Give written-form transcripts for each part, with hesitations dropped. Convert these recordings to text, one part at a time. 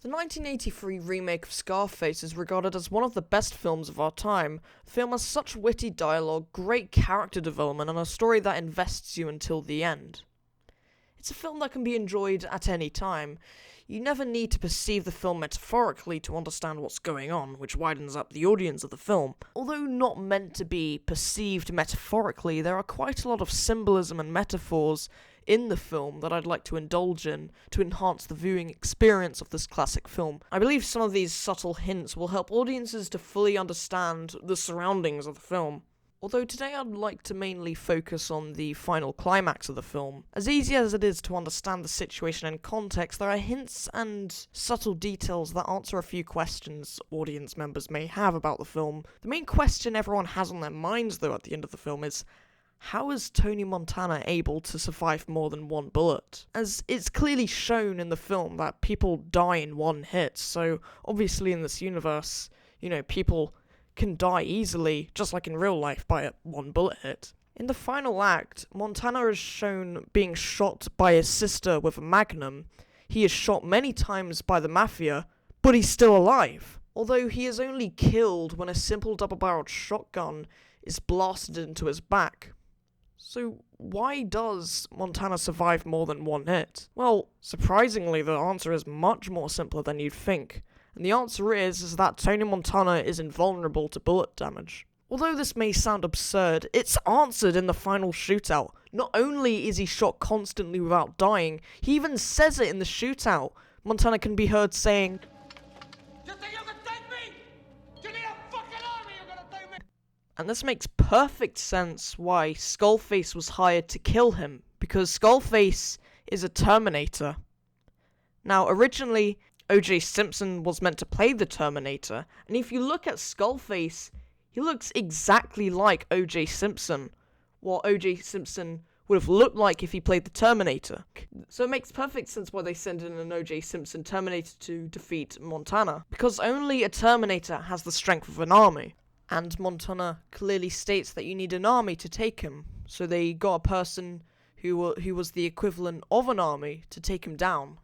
The 1983 remake of Scarface is regarded as one of the best films of our time. The film has such witty dialogue, great character development, and a story that invests you until the end. It's a film that can be enjoyed at any time. You never need to perceive the film metaphorically to understand what's going on, which widens up the audience of the film. Although not meant to be perceived metaphorically, there are quite a lot of symbolism and metaphors in the film that I'd like to indulge in to enhance the viewing experience of this classic film. I believe some of these subtle hints will help audiences to fully understand the surroundings of the film. Although today I'd like to mainly focus on the final climax of the film. As easy as it is to understand the situation and context, there are hints and subtle details that answer a few questions audience members may have about the film. The main question everyone has on their minds though at the end of the film is, how is Tony Montana able to survive more than one bullet? As it's clearly shown in the film that people die in one hit, so obviously in this universe, people can die easily, just like in real life, by a one bullet hit. In the final act, Montana is shown being shot by his sister with a magnum. He is shot many times by the mafia, but he's still alive. Although he is only killed when a simple double-barreled shotgun is blasted into his back. So why does Montana survive more than one hit? Well, surprisingly, the answer is much more simpler than you'd think. And the answer is that Tony Montana is invulnerable to bullet damage. Although this may sound absurd, it's answered in the final shootout. Not only is he shot constantly without dying, he even says it in the shootout. Montana can be heard saying, "You think you can take me? You need a fucking army, you're gonna take me!" And this makes perfect sense why Scarface was hired to kill him, because Scarface is a Terminator. Now, originally, O.J. Simpson was meant to play the Terminator, and if you look at Scarface, he looks exactly like O.J. Simpson, what O.J. Simpson would have looked like if he played the Terminator. So it makes perfect sense why they send in an O.J. Simpson Terminator to defeat Montana, because only a Terminator has the strength of an army, and Montana clearly states that you need an army to take him, so they got a person who was the equivalent of an army to take him down.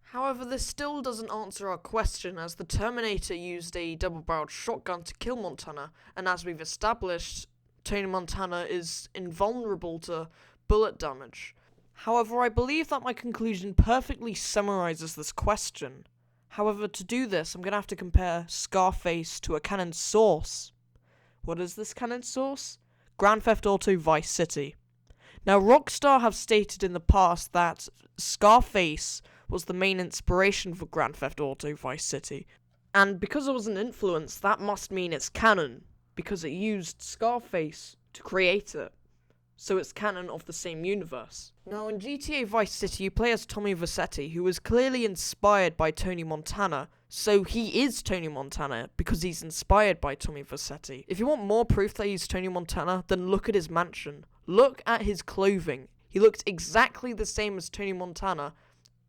However, this still doesn't answer our question, as the Terminator used a double-barreled shotgun to kill Montana, and as we've established, Tony Montana is invulnerable to bullet damage. However, I believe that my conclusion perfectly summarizes this question. However, to do this, I'm going to have to compare Scarface to a canon source. What is this canon source? Grand Theft Auto Vice City. Now, Rockstar have stated in the past that Scarface was the main inspiration for Grand Theft Auto Vice City. And because it was an influence, that must mean it's canon, because it used Scarface to create it. So it's canon of the same universe. Now in GTA Vice City, you play as Tommy Vercetti, who is clearly inspired by Tony Montana, so he is Tony Montana because he's inspired by Tommy Vercetti. If you want more proof that he's Tony Montana, then look at his mansion. Look at his clothing. He looks exactly the same as Tony Montana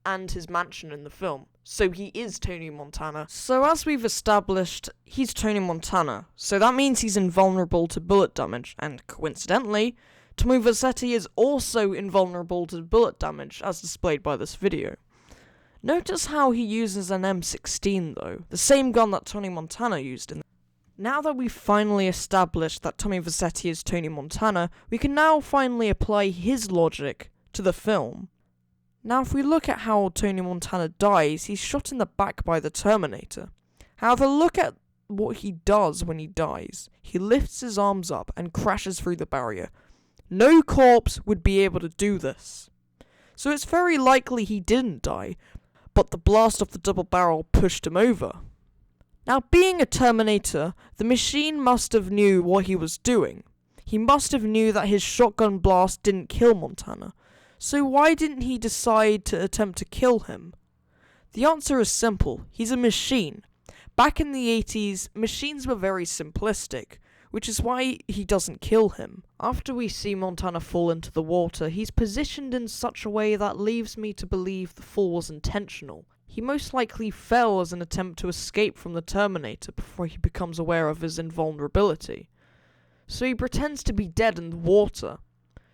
and his mansion in the film. So he is Tony Montana. So as we've established, he's Tony Montana. So that means he's invulnerable to bullet damage. And coincidentally, Tommy Vercetti is also invulnerable to bullet damage, as displayed by this video. Notice how he uses an M16 though, the same gun that Tony Montana used in. Now that we've finally established that Tommy Vercetti is Tony Montana, we can now finally apply his logic to the film. Now if we look at how Tony Montana dies, he's shot in the back by the Terminator. However, look at what he does when he dies. He lifts his arms up and crashes through the barrier. No corpse would be able to do this. So it's very likely he didn't die, but the blast of the double barrel pushed him over. Now being a Terminator, the machine must have knew what he was doing. He must have knew that his shotgun blast didn't kill Montana. So why didn't he decide to attempt to kill him? The answer is simple. He's a machine. Back in the 80s, machines were very simplistic, which is why he doesn't kill him. After we see Montana fall into the water, he's positioned in such a way that leaves me to believe the fall was intentional. He most likely fell as an attempt to escape from the Terminator before he becomes aware of his invulnerability. So he pretends to be dead in the water,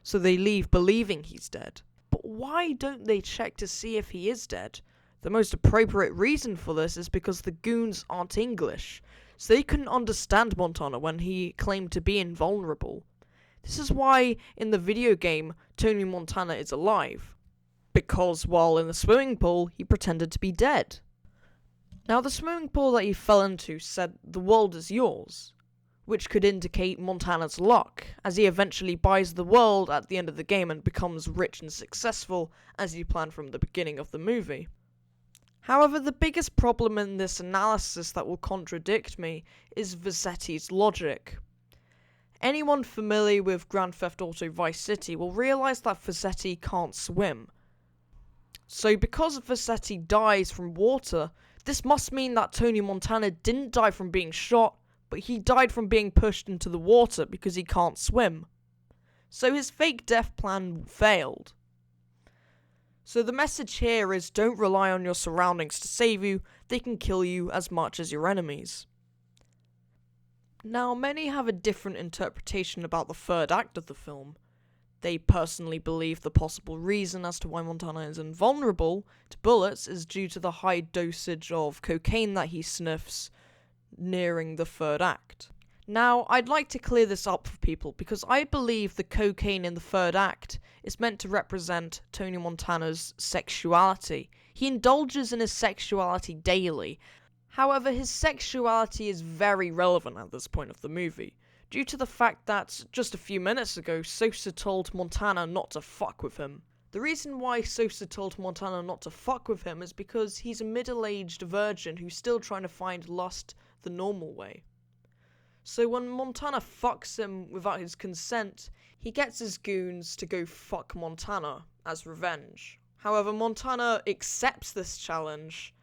so they leave believing he's dead. But why don't they check to see if he is dead? The most appropriate reason for this is because the goons aren't English, so they couldn't understand Montana when he claimed to be invulnerable. This is why in the video game, Tony Montana is alive, because while in the swimming pool, he pretended to be dead. Now, the swimming pool that he fell into said, "The world is yours," which could indicate Montana's luck, as he eventually buys the world at the end of the game and becomes rich and successful, as he planned from the beginning of the movie. However, the biggest problem in this analysis that will contradict me is Vassetti's logic. Anyone familiar with Grand Theft Auto Vice City will realise that Vassetti can't swim. So because Vassetti dies from water, this must mean that Tony Montana didn't die from being shot, but he died from being pushed into the water because he can't swim. So his fake death plan failed. So the message here is, don't rely on your surroundings to save you, they can kill you as much as your enemies. Now, many have a different interpretation about the third act of the film. They personally believe the possible reason as to why Montana is invulnerable to bullets is due to the high dosage of cocaine that he sniffs nearing the third act. Now, I'd like to clear this up for people because I believe the cocaine in the third act is meant to represent Tony Montana's sexuality. He indulges in his sexuality daily. However, his sexuality is very relevant at this point of the movie, due to the fact that just a few minutes ago, Sosa told Montana not to fuck with him. The reason why Sosa told Montana not to fuck with him is because he's a middle-aged virgin who's still trying to find lust the normal way. So when Montana fucks him without his consent, he gets his goons to go fuck Montana as revenge. However, Montana accepts this challenge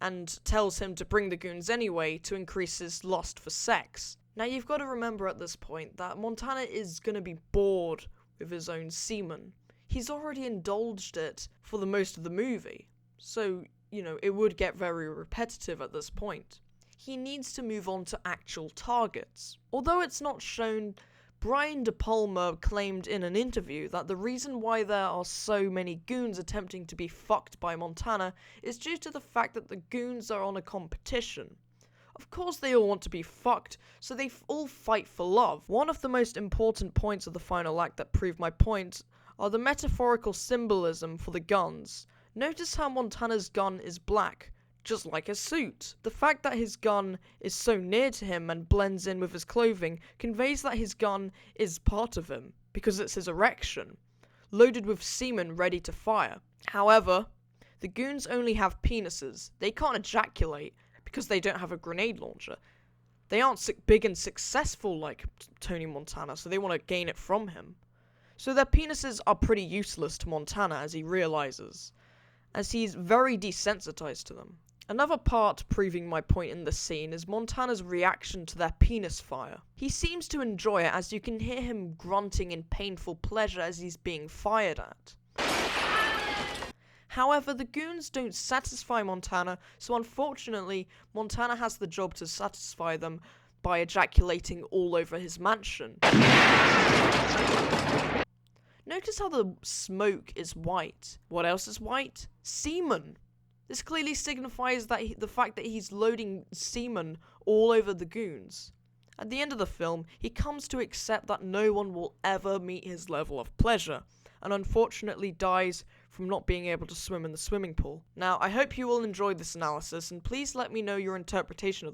and tells him to bring the goons anyway to increase his lust for sex. Now, you've got to remember at this point that Montana is going to be bored with his own semen. He's already indulged it for the most of the movie, so, it would get very repetitive at this point. He needs to move on to actual targets. Although it's not shown, Brian De Palma claimed in an interview that the reason why there are so many goons attempting to be fucked by Montana is due to the fact that the goons are on a competition. Of course they all want to be fucked, so they all fight for love. One of the most important points of the final act that prove my point are the metaphorical symbolism for the guns. Notice how Montana's gun is black, just like his suit. The fact that his gun is so near to him and blends in with his clothing conveys that his gun is part of him, because it's his erection, loaded with semen ready to fire. However, the goons only have penises. They can't ejaculate because they don't have a grenade launcher. They aren't big and successful like Tony Montana, so they want to gain it from him. So their penises are pretty useless to Montana, as he realizes, as he's very desensitized to them. Another part proving my point in this scene is Montana's reaction to their penis fire. He seems to enjoy it, as you can hear him grunting in painful pleasure as he's being fired at. However, the goons don't satisfy Montana, so unfortunately, Montana has the job to satisfy them by ejaculating all over his mansion. Notice how the smoke is white. What else is white? Semen. This clearly signifies that the fact that he's loading semen all over the goons. At the end of the film, he comes to accept that no one will ever meet his level of pleasure, and unfortunately dies from not being able to swim in the swimming pool. Now, I hope you all enjoyed this analysis, and please let me know your interpretation of the